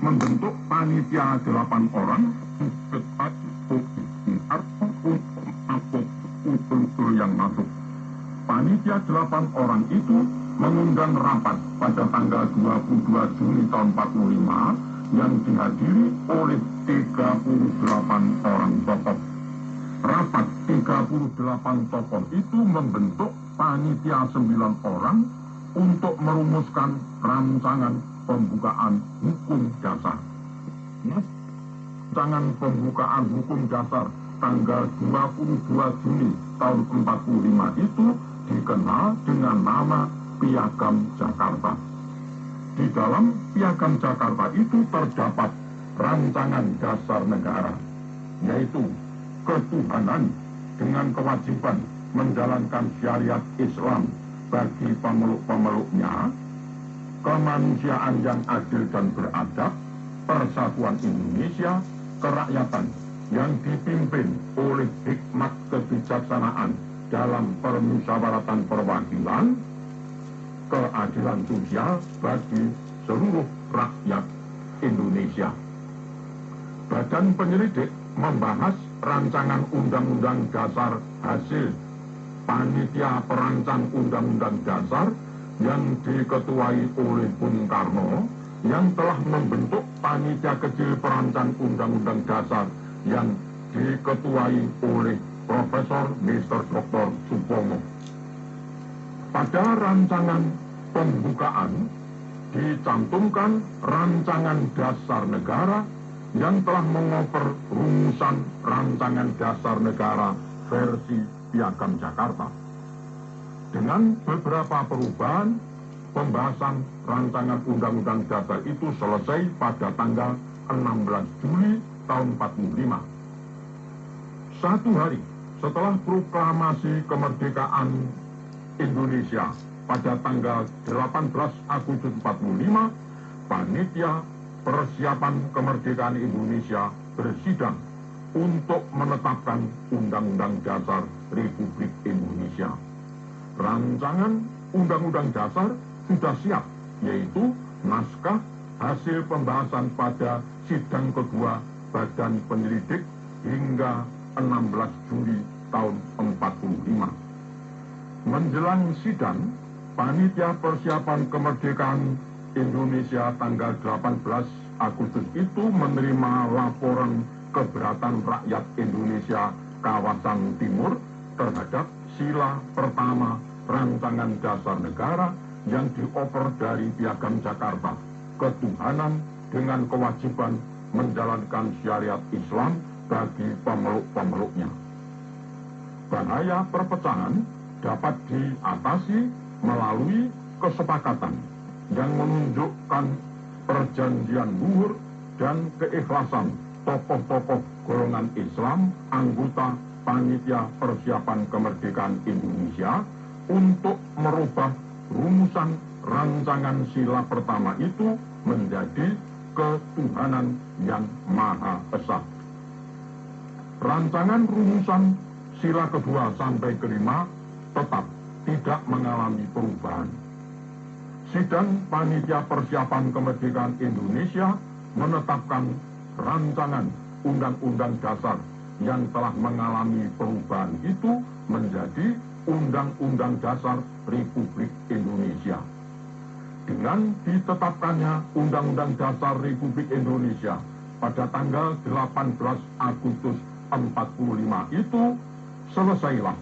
membentuk panitia 8 orang untuk usul-usul yang masuk. Panitia 8 orang itu mengundang rapat pada tanggal 22 Juni tahun 45 yang dihadiri oleh 38 orang tokoh. Rapat 38 tokoh itu membentuk panitia 9 orang untuk merumuskan rancangan pembukaan hukum dasar. Rancangan pembukaan hukum dasar tanggal 22 Juni tahun 45 itu dikenal dengan nama Piagam Jakarta. Di dalam Piagam Jakarta itu terdapat rancangan dasar negara, yaitu ketuhanan dengan kewajiban menjalankan syariat Islam bagi pemeluk-pemeluknya, kemanusiaan yang adil dan beradab, persatuan Indonesia, kerakyatan yang dipimpin oleh hikmat kebijaksanaan dalam permusyawaratan perwakilan, keadilan sosial bagi seluruh rakyat Indonesia. Badan penyelidik membahas rancangan undang-undang dasar hasil panitia perancang undang-undang dasar yang diketuai oleh Bung Karno, yang telah membentuk panitia kecil perancang undang-undang dasar yang diketuai oleh Profesor Mr. Dr. Supomo. Pada rancangan pembukaan dicantumkan rancangan dasar negara yang telah mengoper rumusan rancangan dasar negara versi Piagam Jakarta. Dengan beberapa perubahan, pembahasan rancangan undang-undang dasar itu selesai pada tanggal 16 Juli tahun 45. Satu hari setelah proklamasi kemerdekaan Indonesia pada tanggal 18 Agustus 45, panitia persiapan kemerdekaan Indonesia bersidang untuk menetapkan Undang-Undang Dasar Republik Indonesia. Rancangan Undang-Undang Dasar sudah siap, yaitu naskah hasil pembahasan pada sidang kedua Badan Penyelidik hingga 16 Juli tahun 45. Menjelang sidang, panitia persiapan kemerdekaan Indonesia tanggal 18 Agustus itu menerima laporan keberatan rakyat Indonesia kawasan timur terhadap sila pertama rancangan dasar negara yang dioper dari Piagam Jakarta, ketuhanan dengan kewajiban menjalankan syariat Islam bagi pemeluk-pemeluknya. Bahaya perpecahan dapat diatasi melalui kesepakatan yang menunjukkan perjanjian luhur dan keikhlasan tokoh-tokoh golongan Islam anggota panitia persiapan kemerdekaan Indonesia untuk merubah rumusan rancangan sila pertama itu menjadi ketuhanan yang Maha Esa. Rancangan rumusan sila kedua sampai kelima tetap tidak mengalami perubahan. Sidang panitia persiapan kemerdekaan Indonesia menetapkan rancangan Undang-Undang Dasar yang telah mengalami perubahan itu menjadi Undang-Undang Dasar Republik Indonesia. Dengan ditetapkannya Undang-Undang Dasar Republik Indonesia pada tanggal 18 Agustus 45 itu, selesailah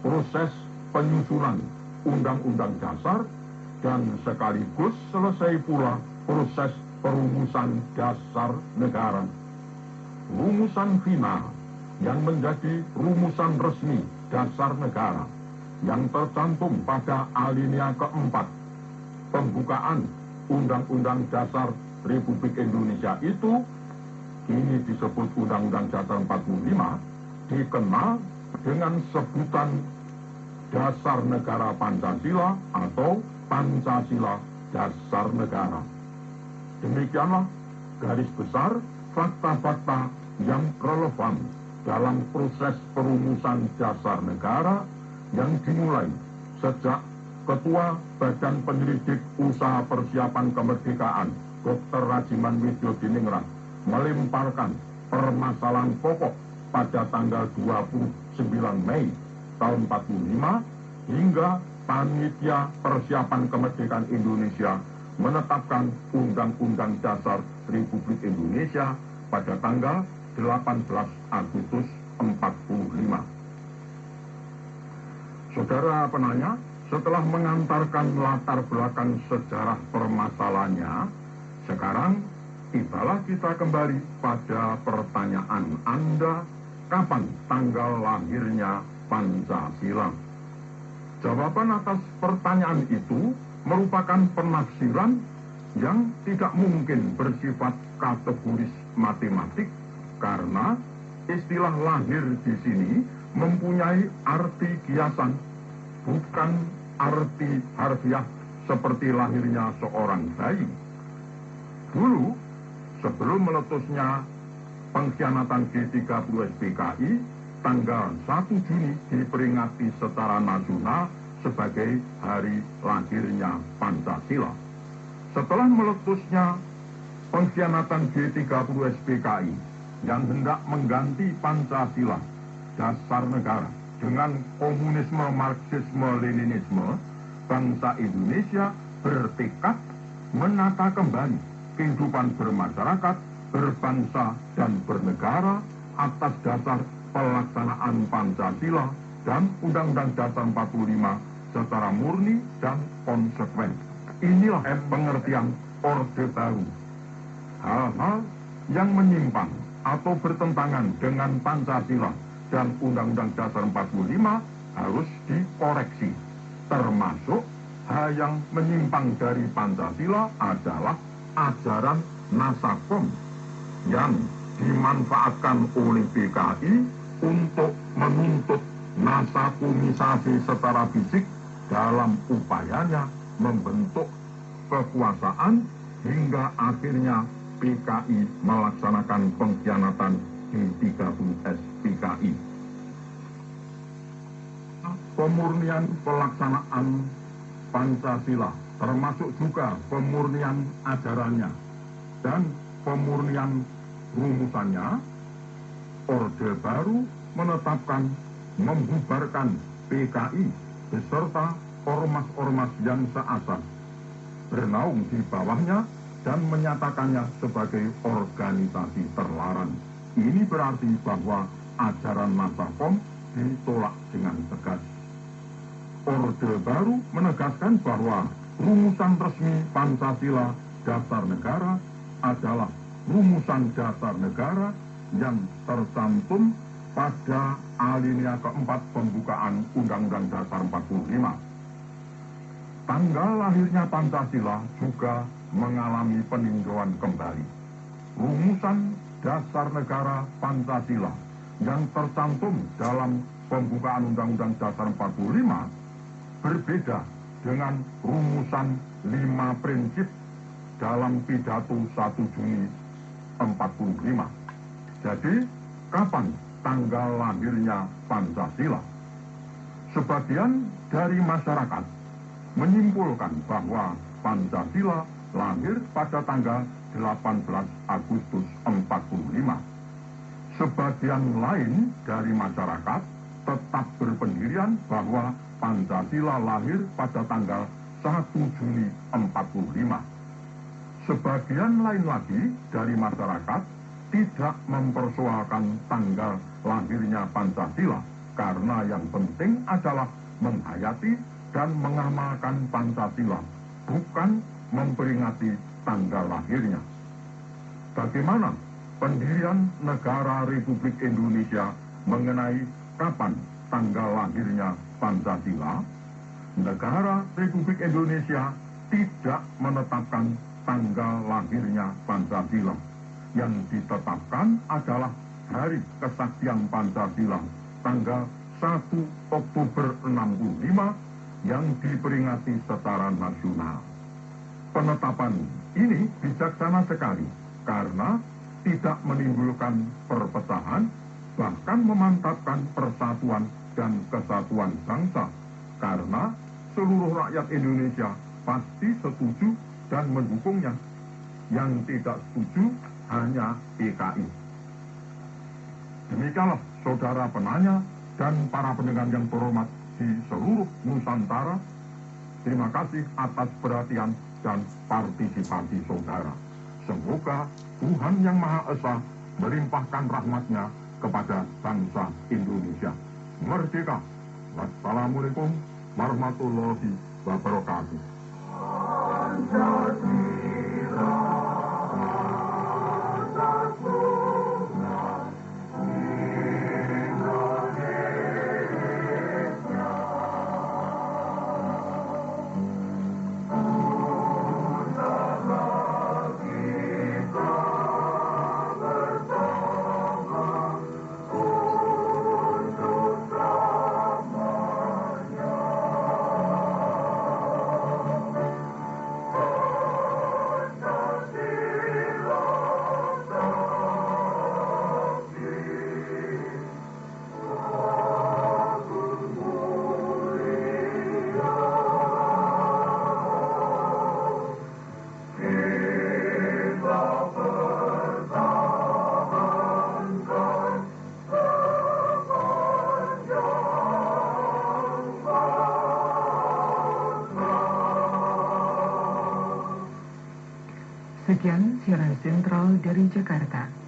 proses penyusunan Undang-Undang Dasar dan sekaligus selesai pula proses perumusan dasar negara. Rumusan final yang menjadi rumusan resmi dasar negara yang tercantum pada alinea keempat pembukaan Undang-Undang Dasar Republik Indonesia itu kini disebut Undang-Undang Dasar 45, dikenal dengan sebutan Dasar Negara Pancasila atau Pancasila Dasar Negara. Demikianlah garis besar fakta-fakta yang relevan dalam proses perumusan dasar negara yang dimulai sejak Ketua Badan Penyelidik Usaha Persiapan Kemerdekaan Dr. Rajiman Widyodiningrat melemparkan permasalahan pokok pada tanggal 29 Mei tahun 45 hingga Panitia Persiapan Kemerdekaan Indonesia menetapkan Undang-Undang Dasar Republik Indonesia pada tanggal 18 Agustus 45. Saudara penanya, setelah mengantarkan latar belakang sejarah permasalahannya, sekarang tibalah kita kembali pada pertanyaan Anda, kapan tanggal lahirnya Pancasila? Jawaban atas pertanyaan itu merupakan penafsiran yang tidak mungkin bersifat kategoris matematik karena istilah lahir di sini mempunyai arti kiasan, bukan arti harfiah seperti lahirnya seorang bayi. Dulu, sebelum meletusnya pengkhianatan G30 SPKI, tanggal 1 Juni diperingati secara nasional sebagai hari lahirnya Pancasila. Setelah meletusnya pengkhianatan G30 SPKI yang hendak mengganti Pancasila, dasar negara, dengan komunisme, marxisme, leninisme, bangsa Indonesia bertekad menata kembali kehidupan bermasyarakat, berbangsa, dan bernegara atas dasar pelaksanaan Pancasila dan Undang-Undang Dasar 45 secara murni dan konsekuen. Inilah pengertian Orde Baru. Hal-hal yang menyimpang atau bertentangan dengan Pancasila dan Undang-Undang Dasar 45 harus dikoreksi. Termasuk hal yang menyimpang dari Pancasila adalah ajaran Nasakom yang dimanfaatkan oleh PKI untuk menuntut nasakumisasi secara fisik dalam upayanya membentuk kekuasaan hingga akhirnya PKI melaksanakan pengkhianatan G30 SPKI. Pemurnian pelaksanaan Pancasila termasuk juga pemurnian ajarannya dan pemurnian rumusannya. Orde Baru menetapkan membubarkan PKI beserta ormas-ormas yang seasas, bernaung di bawahnya dan menyatakannya sebagai organisasi terlarang. Ini berarti bahwa ajaran Nasakom ditolak dengan tegas. Orde Baru menegaskan bahwa rumusan resmi Pancasila dasar negara adalah rumusan dasar negara yang tercantum pada alinea keempat pembukaan Undang-Undang Dasar 45. Tanggal lahirnya Pancasila juga mengalami peninjauan kembali. Rumusan dasar negara Pancasila yang tercantum dalam pembukaan Undang-Undang Dasar 45 berbeda dengan rumusan 5 prinsip dalam pidato 1 Juni 45. Jadi, kapan tanggal lahirnya Pancasila? Sebagian dari masyarakat menyimpulkan bahwa Pancasila lahir pada tanggal 18 Agustus 45. Sebagian lain dari masyarakat tetap berpendirian bahwa Pancasila lahir pada tanggal 1 Juni 45. Sebagian lain lagi dari masyarakat tidak mempersoalkan tanggal lahirnya Pancasila karena yang penting adalah menghayati dan mengamalkan Pancasila, bukan memperingati tanggal lahirnya. Bagaimana pendirian negara Republik Indonesia mengenai kapan tanggal lahirnya Pancasila? Negara Republik Indonesia tidak menetapkan tanggal lahirnya Pancasila. Yang ditetapkan adalah hari kesaktian Pancasila, tanggal 1 Oktober 65 yang diperingati secara nasional. Penetapan ini bijaksana sekali karena tidak menimbulkan perpecahan, bahkan memantapkan persatuan dan kesatuan bangsa, karena seluruh rakyat Indonesia pasti setuju dan mendukungnya. yang tidak setuju hanya PKI. Demikianlah saudara penanya dan para pendengar yang terhormat di seluruh Nusantara. Terima kasih atas perhatian dan partisipasi saudara. Semoga Tuhan Yang Maha Esa melimpahkan rahmat-Nya kepada bangsa Indonesia. Merdeka! Wassalamualaikum warahmatullahi wabarakatuh. Sekian siaran sentral dari Jakarta.